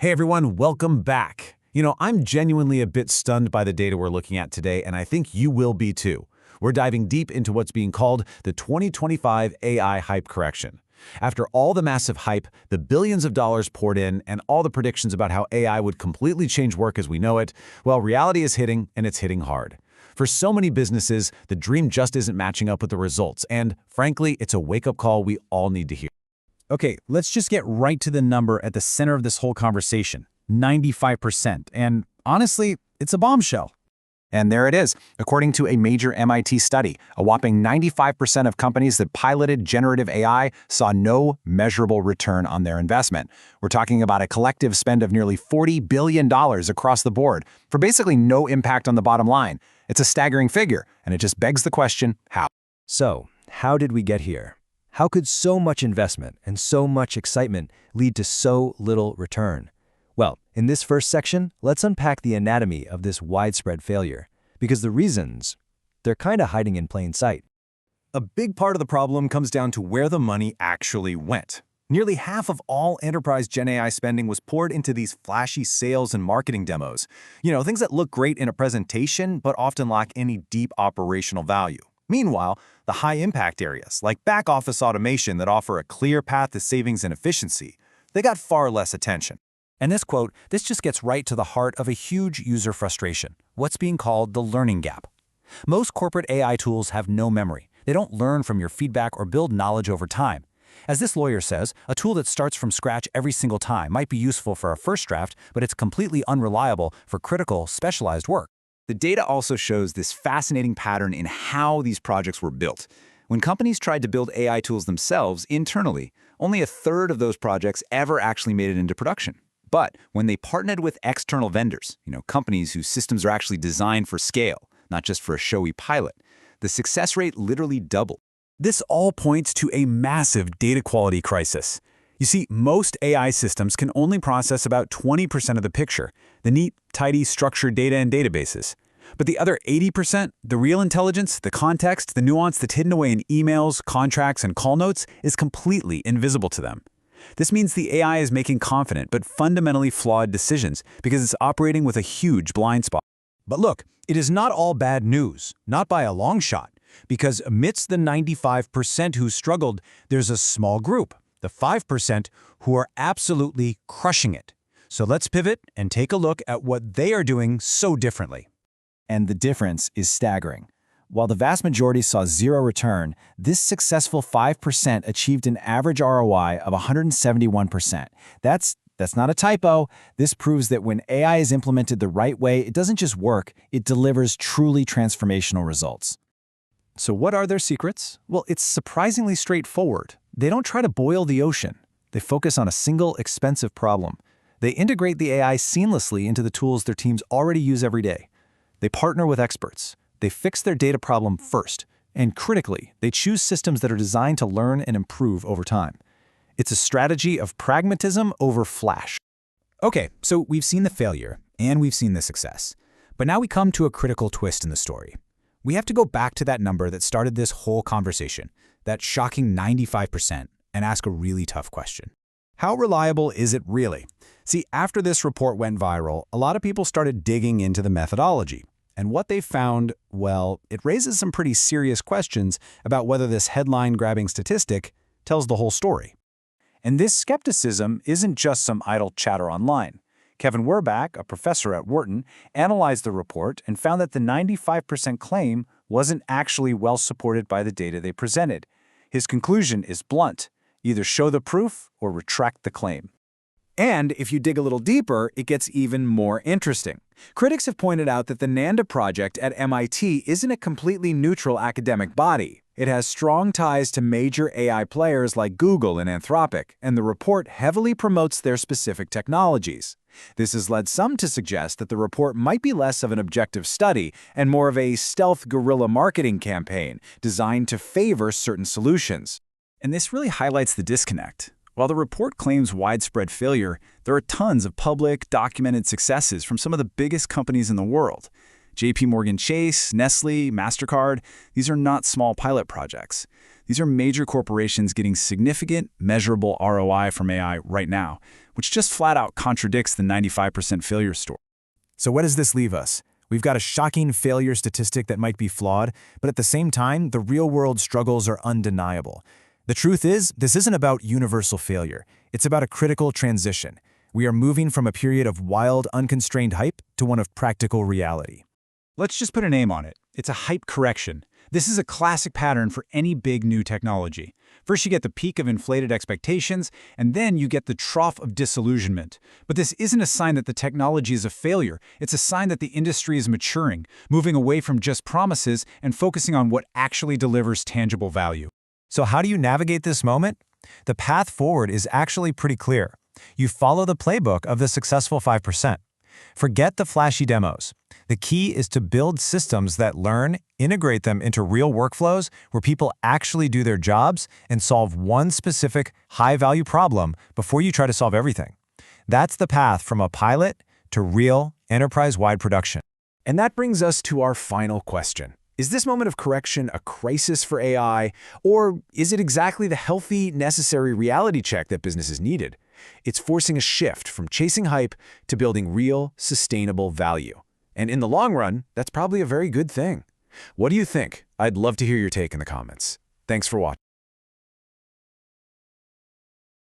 Hey everyone, welcome back. I'm genuinely a bit stunned by the data we're looking at today, and I think you will be too. We're diving deep into what's being called the 2025 AI hype correction. After all the massive hype, the billions of dollars poured in, and all the predictions about how AI would completely change work as we know it, well, reality is hitting, and it's hitting hard. For so many businesses, the dream just isn't matching up with the results, and frankly, it's a wake-up call we all need to hear. Okay, let's just get right to the number at the center of this whole conversation, 95%. And honestly, it's a bombshell. And there it is. According to a major MIT study, a whopping 95% of companies that piloted generative AI saw no measurable return on their investment. We're talking about a collective spend of nearly $40 billion across the board for basically no impact on the bottom line. It's a staggering figure, and it just begs the question, how? So, how did we get here? How could so much investment and so much excitement lead to so little return? Well, in this first section, let's unpack the anatomy of this widespread failure, because the reasons, they're kind of hiding in plain sight. A big part of the problem comes down to where the money actually went. Nearly half of all enterprise Gen AI spending was poured into these flashy sales and marketing demos. Things that look great in a presentation, but often lack any deep operational value. Meanwhile, the high-impact areas, like back-office automation that offer a clear path to savings and efficiency, they got far less attention. And this just gets right to the heart of a huge user frustration, what's being called the learning gap. Most corporate AI tools have no memory. They don't learn from your feedback or build knowledge over time. As this lawyer says, a tool that starts from scratch every single time might be useful for a first draft, but it's completely unreliable for critical, specialized work. The data also shows this fascinating pattern in how these projects were built. When companies tried to build AI tools themselves internally, only a third of those projects ever actually made it into production. But when they partnered with external vendors, companies whose systems are actually designed for scale, not just for a showy pilot, the success rate literally doubled. This all points to a massive data quality crisis. You see, most AI systems can only process about 20% of the picture, the neat, tidy, structured data in databases. But the other 80%, the real intelligence, the context, the nuance that's hidden away in emails, contracts, and call notes, is completely invisible to them. This means the AI is making confident but fundamentally flawed decisions because it's operating with a huge blind spot. But look, it is not all bad news, not by a long shot, because amidst the 95% who struggled, there's a small group, the 5% who are absolutely crushing it. So let's pivot and take a look at what they are doing so differently. And the difference is staggering. While the vast majority saw zero return, this successful 5% achieved an average ROI of 171%. That's not a typo. This proves that when AI is implemented the right way, it doesn't just work, it delivers truly transformational results. So what are their secrets? Well, it's surprisingly straightforward. They don't try to boil the ocean. They focus on a single, expensive problem. They integrate the AI seamlessly into the tools their teams already use every day. They partner with experts. They fix their data problem first. And critically, they choose systems that are designed to learn and improve over time. It's a strategy of pragmatism over flash. Okay, so we've seen the failure, and we've seen the success. But now we come to a critical twist in the story. We have to go back to that number that started this whole conversation, that shocking 95%, and ask a really tough question. How reliable is it really? See, after this report went viral, a lot of people started digging into the methodology. And what they found, well, it raises some pretty serious questions about whether this headline-grabbing statistic tells the whole story. And this skepticism isn't just some idle chatter online. Kevin Werbach, a professor at Wharton, analyzed the report and found that the 95% claim wasn't actually well supported by the data they presented. His conclusion is blunt: either show the proof or retract the claim. And if you dig a little deeper, it gets even more interesting. Critics have pointed out that the NANDA project at MIT isn't a completely neutral academic body. It has strong ties to major AI players like Google and Anthropic, and the report heavily promotes their specific technologies. This has led some to suggest that the report might be less of an objective study and more of a stealth guerrilla marketing campaign designed to favor certain solutions. And this really highlights the disconnect. While the report claims widespread failure, there are tons of public, documented successes from some of the biggest companies in the world. JP Morgan Chase, Nestle, MasterCard, these are not small pilot projects. These are major corporations getting significant, measurable ROI from AI right now, which just flat out contradicts the 95% failure story. So what does this leave us? We've got a shocking failure statistic that might be flawed, but at the same time, the real-world struggles are undeniable. The truth is, this isn't about universal failure. It's about a critical transition. We are moving from a period of wild, unconstrained hype to one of practical reality. Let's just put a name on it. It's a hype correction. This is a classic pattern for any big new technology. First you get the peak of inflated expectations, and then you get the trough of disillusionment. But this isn't a sign that the technology is a failure. It's a sign that the industry is maturing, moving away from just promises and focusing on what actually delivers tangible value. So how do you navigate this moment? The path forward is actually pretty clear. You follow the playbook of the successful 5%. Forget the flashy demos. The key is to build systems that learn, integrate them into real workflows where people actually do their jobs and solve one specific high-value problem before you try to solve everything. That's the path from a pilot to real, enterprise-wide production. And that brings us to our final question. Is this moment of correction a crisis for AI, or is it exactly the healthy, necessary reality check that businesses needed? It's forcing a shift from chasing hype to building real, sustainable value. And in the long run, that's probably a very good thing. What do you think? I'd love to hear your take in the comments. Thanks for watching.